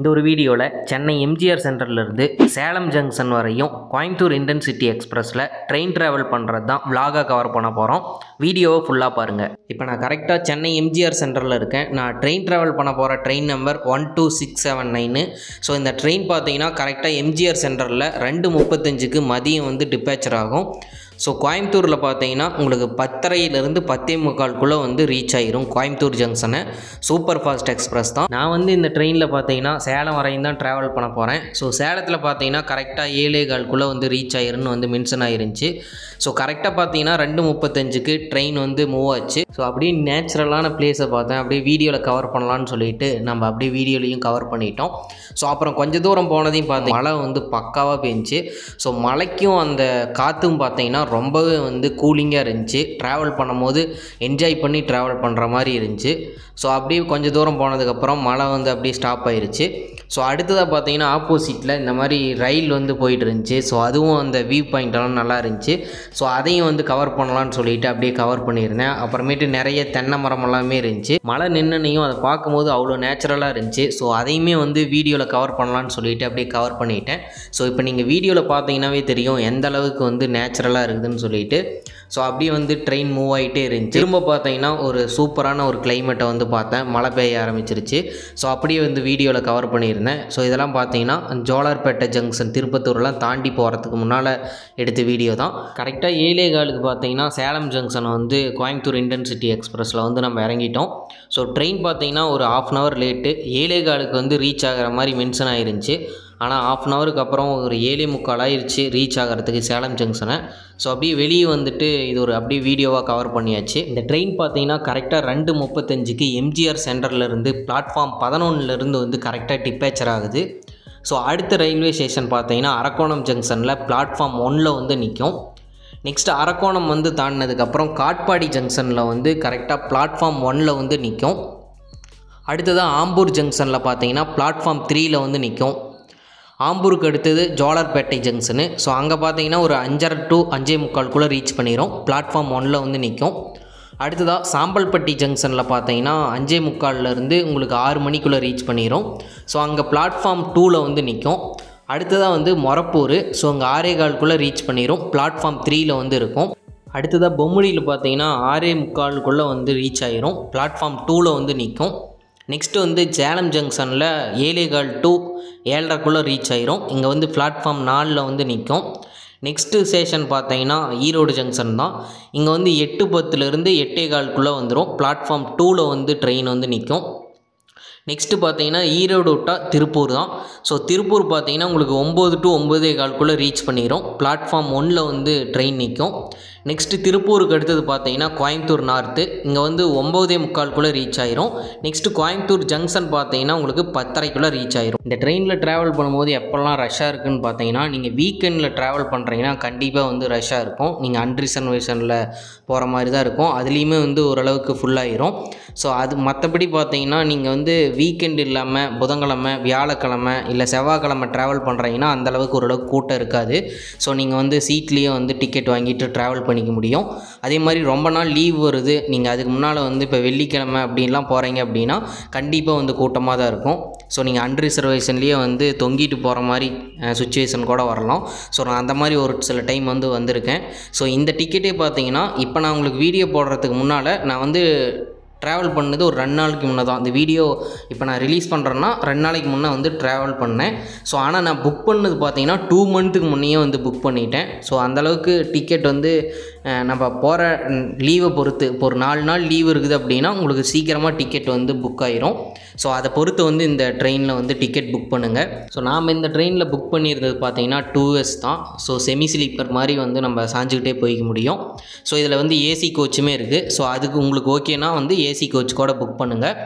இந்த ஒரு வீடியோவில் சென்னை எம்ஜிஆர் சென்டர்லேருந்து சேலம் ஜங்ஷன் வரையும் கோயம்புத்தூர் இன்டர்சிட்டி எக்ஸ்பிரஸில் ட்ரெயின் ட்ராவல் பண்ணுறது தான் விலாகாக கவர் பண்ண போகிறோம். வீடியோவை ஃபுல்லாக பாருங்கள். இப்போ நான் கரெக்டாக சென்னை எம்ஜிஆர் சென்டரில் இருக்கேன். நான் ட்ரெயின் ட்ராவல் பண்ண போகிற ட்ரெயின் நம்பர் 12679. ஸோ இந்த ட்ரெயின் பார்த்தீங்கன்னா கரெக்டாக எம்ஜிஆர் சென்டரில் 2:35க்கு மதியம் டிப்பேச்சர் ஆகும். ஸோ கோயம்புத்தூரில் பார்த்தீங்கன்னா உங்களுக்கு 10:30லேருந்து 10:45 ரீச் ஆகிரும் கோயம்புத்தூர் ஜங்ஷனை. சூப்பர் ஃபாஸ்ட் எக்ஸ்பிரஸ் தான். நான் இந்த ட்ரெயினில் பார்த்தீங்கன்னா சேலம் வரையும் தான் ட்ராவல் பண்ண போகிறேன். ஸோ சேலத்தில் பார்த்தீங்கன்னா கரெக்டாக 7:15 ரீச் ஆகிருன்னு மென்ஷன் ஆகிருந்துச்சு. ஸோ கரெக்டாக பார்த்தீங்கன்னா 2:35க்கு ட்ரெயின் மூவ் ஆச்சு. ஸோ அப்படியே நேச்சுரலான பிளேஸை பார்த்தேன். அப்படியே வீடியோவில் கவர் பண்ணலான்னு சொல்லிட்டு நம்ம அப்படியே வீடியோலையும் கவர் பண்ணிட்டோம். ஸோ அப்புறம் கொஞ்சம் தூரம் போனதையும் பார்த்தீங்க மழை பக்காவாக பெஞ்சிச்சு. ஸோ மழைக்கும் அந்த காற்றும் பார்த்தீங்கன்னா ரொம்பவே கூலிங்காக இருந்துச்சு. ட்ராவல் பண்ணும்போது என்ஜாய் பண்ணி ட்ராவல் பண்ணுற மாதிரி இருந்துச்சு. ஸோ அப்படியே கொஞ்சம் தூரம் போனதுக்கப்புறம் மழை அப்படியே ஸ்டாப் ஆயிடுச்சு. ஸோ அடுத்ததாக பார்த்தீங்கன்னா ஆப்போசிட்டில் இந்த மாதிரி ரயில் போயிட்டு இருந்துச்சு. ஸோ அதுவும் அந்த வியூ பாயிண்டெல்லாம் நல்லா இருந்துச்சு. ஸோ அதையும் கவர் பண்ணலான்னு சொல்லிட்டு அப்படியே கவர் பண்ணியிருந்தேன். அப்புறமேட்டு நிறைய தென்னை மரம் எல்லாமே இருந்துச்சு. மழை நின்னையும் அதை பார்க்கும்போது அவ்வளோ நேச்சுரலாக இருந்துச்சு. ஸோ அதையுமே வீடியோவில் கவர் பண்ணலான்னு சொல்லிட்டு அப்படியே கவர் பண்ணிட்டேன். ஸோ இப்போ நீங்கள் வீடியோவில் பார்த்தீங்கன்னாவே தெரியும் எந்த அளவுக்கு நேச்சுரலாக இருக்குதுன்னு சொல்லிட்டு. ஸோ அப்படியே ட்ரெயின் மூவ் ஆகிட்டே இருந்துச்சு. திரும்ப பார்த்தீங்கன்னா ஒரு சூப்பரான ஒரு கிளைமேட்டை பார்த்தேன். மழை பெய்ய ஆரம்பிச்சிருச்சு. ஸோ அப்படியே வீடியோவில் கவர் பண்ணியிருந்தேன். ஸோ இதெல்லாம் பார்த்தீங்கன்னா ஜோலார்பேட்டை ஜங்ஷன் திருப்பத்தூர்லாம் தாண்டி போகிறதுக்கு முன்னால் எடுத்த வீடியோ தான். கரெக்டாக 7:15க்கு பார்த்தீங்கன்னா சேலம் ஜங்ஷன் கோயம்புத்தூர் இன்டர்சிட்டி எக்ஸ்பிரஸில் நம்ம இறங்கிட்டோம். ஸோ ட்ரெயின் பார்த்தீங்கன்னா ஒரு 1/2 hour லேட்டு. 7:15க்கு ரீச் ஆகிற மாதிரி மென்ஷன் ஆயிருந்துச்சு. ஆனால் 1/2 hourக்கு அப்புறம் ஒரு 7:45 ஆயிடுச்சு ரீச் ஆகிறதுக்கு சேலம் ஜங்ஷனை. ஸோ அப்படியே வெளியே இது ஒரு அப்படியே வீடியோவாக கவர் பண்ணியாச்சு. இந்த ட்ரெயின் பார்த்தீங்கன்னா கரெக்டாக 2:35க்கு எம்ஜிஆர் சென்டர்லேருந்து பிளாட்ஃபார்ம் 11லேருந்து கரெக்டாக டிப்பேச்சர் ஆகுது. ஸோ அடுத்த ரயில்வே ஸ்டேஷன் பார்த்தீங்கன்னா அரக்கோணம் ஜங்ஷனில் பிளாட்ஃபார்ம் 1ல் நிற்கும். நெக்ஸ்ட்டு அரக்கோணம் தாண்டினதுக்கப்புறம் காட்பாடி ஜங்ஷனில் கரெக்டாக பிளாட்ஃபார்ம் 1ல் நிற்கும். அடுத்ததாக ஆம்பூர் ஜங்ஷனில் பார்த்தீங்கன்னா பிளாட்ஃபார்ம் 3ல் நிற்கும். ஆம்பூருக்கு அடுத்தது ஜோலார்பேட்டை ஜங்ஷனு. ஸோ அங்கே பார்த்தீங்கன்னா ஒரு 5:30 to 5:45 ரீச் பண்ணிடும். பிளாட்ஃபார்ம் 1ல் நிற்கும். அடுத்ததாக சாம்பல்பட்டி ஜங்ஷனில் பார்த்தீங்கன்னா 5:45லேருந்து உங்களுக்கு 6 மணிக்குள்ளே ரீச் பண்ணிடும். ஸோ அங்கே பிளாட்ஃபார்ம் 2ல் நிற்கும். அடுத்ததாக மொரப்பூர். ஸோ அங்கே 6:15 ரீச் பண்ணிடும். பிளாட்ஃபார்ம் 3ல் இருக்கும். அடுத்ததாக பொம்முடியில் பார்த்தீங்கன்னா 6:45 ரீச் ஆகிரும். பிளாட்ஃபார்ம் 2ல் நிற்கும். நெக்ஸ்ட்டு சேலம் ஜங்ஷனில் 7:15 to 7:30 ரீச் ஆகிரும். இங்கே பிளாட்ஃபார்ம் 4ல் நிற்கும். நெக்ஸ்ட்டு ஸ்டேஷன் பார்த்தீங்கன்னா ஈரோடு ஜங்ஷன் தான். இங்கே 8:10லேருந்து 8:15 வந்துடும். பிளாட்ஃபார்ம் 2ல் ட்ரெயின் நிற்கும். நெக்ஸ்ட்டு பார்த்தீங்கன்னா ஈரோடு விட்டால் திருப்பூர் தான். ஸோ திருப்பூர் பார்த்தீங்கன்னா உங்களுக்கு 9 to 9:15 ரீச் பண்ணிடும். பிளாட்ஃபார்ம் 1ல் ட்ரெயின் நிற்கும். நெக்ஸ்ட்டு திருப்பூருக்கு அடுத்தது பார்த்தீங்கன்னா கோயம்புத்தூர் நார்த்து. இங்கே 9:45 ரீச் ஆயிரும். நெக்ஸ்ட்டு கோயம்புத்தூர் ஜங்ஷன் பார்த்தீங்கன்னா உங்களுக்கு 10:30 ரீச் ஆயிரும். இந்த ட்ரெயினில் ட்ராவல் பண்ணும்போது எப்போல்லாம் ரஷ்ஷாக இருக்குதுன்னு பார்த்தீங்கன்னா நீங்கள் வீக்கெண்டில் ட்ராவல் பண்ணுறீங்கன்னா கண்டிப்பாக ரஷ்ஷாக இருக்கும். நீங்கள் அன்ரிசர்வேஷனில் போகிற மாதிரி தான் இருக்கும். அதுலேயுமே ஓரளவுக்கு ஃபுல்லாகிரும். ஸோ அது மற்றபடி பார்த்தீங்கன்னா நீங்கள் வீக்கெண்ட் இல்லாமல் புதன்கிழமை வியாழக்கிழமை இல்லை செவ்வாய்க்கிழமை ட்ராவல் பண்ணுறீங்கன்னா அந்தளவுக்கு ஓரளவுக்கு கூட்டம் இருக்காது. ஸோ நீங்கள் சீட்லேயே டிக்கெட் வாங்கிட்டு ட்ராவல் பண்ணிக்க முடியும். அதே மாதிரி ரொம்ப நாள் லீவ் வருது, நீங்கள் அதுக்கு முன்னால் இப்போ வெள்ளிக்கிழமை அப்படின்லாம் போகிறீங்க அப்படின்னா கண்டிப்பாக கூட்டமாக தான் இருக்கும். ஸோ நீங்கள் அன்ரிசர்வேஷன்லேயே தொங்கிட்டு போகிற மாதிரி சுச்சுவேஷன் கூட வரலாம். ஸோ நான் அந்த மாதிரி ஒரு சில டைம் வந்திருக்கேன். ஸோ இந்த டிக்கெட்டே பார்த்தீங்கன்னா இப்போ நான் உங்களுக்கு வீடியோ போடுறதுக்கு முன்னால் நான் ட்ராவல் பண்ணது ஒரு 2 நாளைக்கு முன்னே தான். இந்த வீடியோ இப்போ நான் ரிலீஸ் பண்ணுறேன்னா 2 நாளைக்கு முன்னே ட்ராவல் பண்ணேன். ஸோ ஆனால் நான் புக் பண்ணது பார்த்தீங்கன்னா 2 months முன்னையே புக் பண்ணிட்டேன். ஸோ அந்தளவுக்கு டிக்கெட் நம்ம போகிற லீவை பொறுத்து இப்போ ஒரு 4 நாள் லீவ் இருக்குது அப்படின்னா உங்களுக்கு சீக்கிரமாக டிக்கெட் புக் ஆயிரும். ஸோ அதை பொறுத்து இந்த ட்ரெயினில் டிக்கெட் புக் பண்ணுங்கள். ஸோ நாம் இந்த ட்ரெயினில் புக் பண்ணியிருந்தது பார்த்தீங்கன்னா 2S தான். ஸோ செமி ஸ்லீப்பர் மாதிரி நம்ம சாஞ்சிக்கிட்டே போய்க்க முடியும். ஸோ இதில் ஏசி கோச்சுமே இருக்குது. ஸோ அதுக்கு உங்களுக்கு ஓகேனா ஏசி கோச் கூட புக் பண்ணுங்கள்.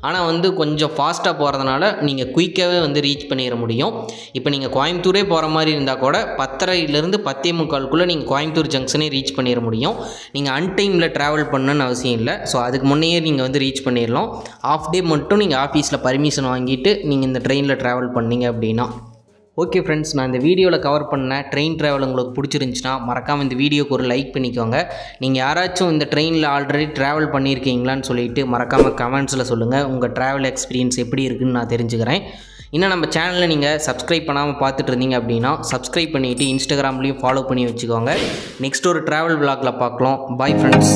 ஆனால் கொஞ்சம் ஃபாஸ்ட்டாக போகிறதுனால நீங்கள் குயிக்காகவே ரீச் பண்ணிட முடியும். இப்போ நீங்கள் கோயம்புத்தூரே போகிற மாதிரி இருந்தால் கூட 10:30லேருந்து 10:45 நீங்கள் கோயம்புத்தூர் ஜங்ஷனே ரீச் பண்ணிட முடியும். நீங்கள் அன்டைமில் ட்ராவல் பண்ணணுன்னு அவசியம் இல்லை. ஸோ அதுக்கு முன்னையே நீங்கள் ரீச் பண்ணிடலாம். ஆஃப் டே மட்டும் நீங்கள் ஆஃபீஸில் பர்மிஷன் வாங்கிட்டு நீங்கள் இந்த ட்ரெயினில் ட்ராவல் பண்ணீங்க அப்படின்னா. ஓகே ஃப்ரெண்ட்ஸ், நான் இந்த வீடியோவில் கவர் பண்ண ட்ரெயின் ட்ராவல் உங்களுக்கு பிடிச்சிருந்துச்சுன்னா மறக்காமல் இந்த வீடியோக்கு ஒரு லைக் பண்ணிக்கோங்க. நீங்கள் யாராச்சும் இந்த ட்ரெயினில் ஆல்ரெடி ட்ராவல் பண்ணியிருக்கீங்களான்னு சொல்லிட்டு மறக்காமல் கமெண்ட்ஸில் சொல்லுங்கள். உங்கள் ட்ராவல் எக்ஸ்பீரியன்ஸ் எப்படி இருக்குதுன்னு நான் தெரிஞ்சுக்கிறேன். இன்னும் நம்ம சேனலில் நீங்கள் சப்ஸ்கிரைப் பண்ணாமல் பார்த்துட்டு இருந்தீங்க அப்படின்னா சப்ஸ்கிரைப் பண்ணிவிட்டு இன்ஸ்டாகிராம்லேயும் ஃபாலோ பண்ணி வச்சுக்கோங்க. நெக்ஸ்ட் ஒரு ட்ராவல் vlogல பார்க்கலாம். Bye friends.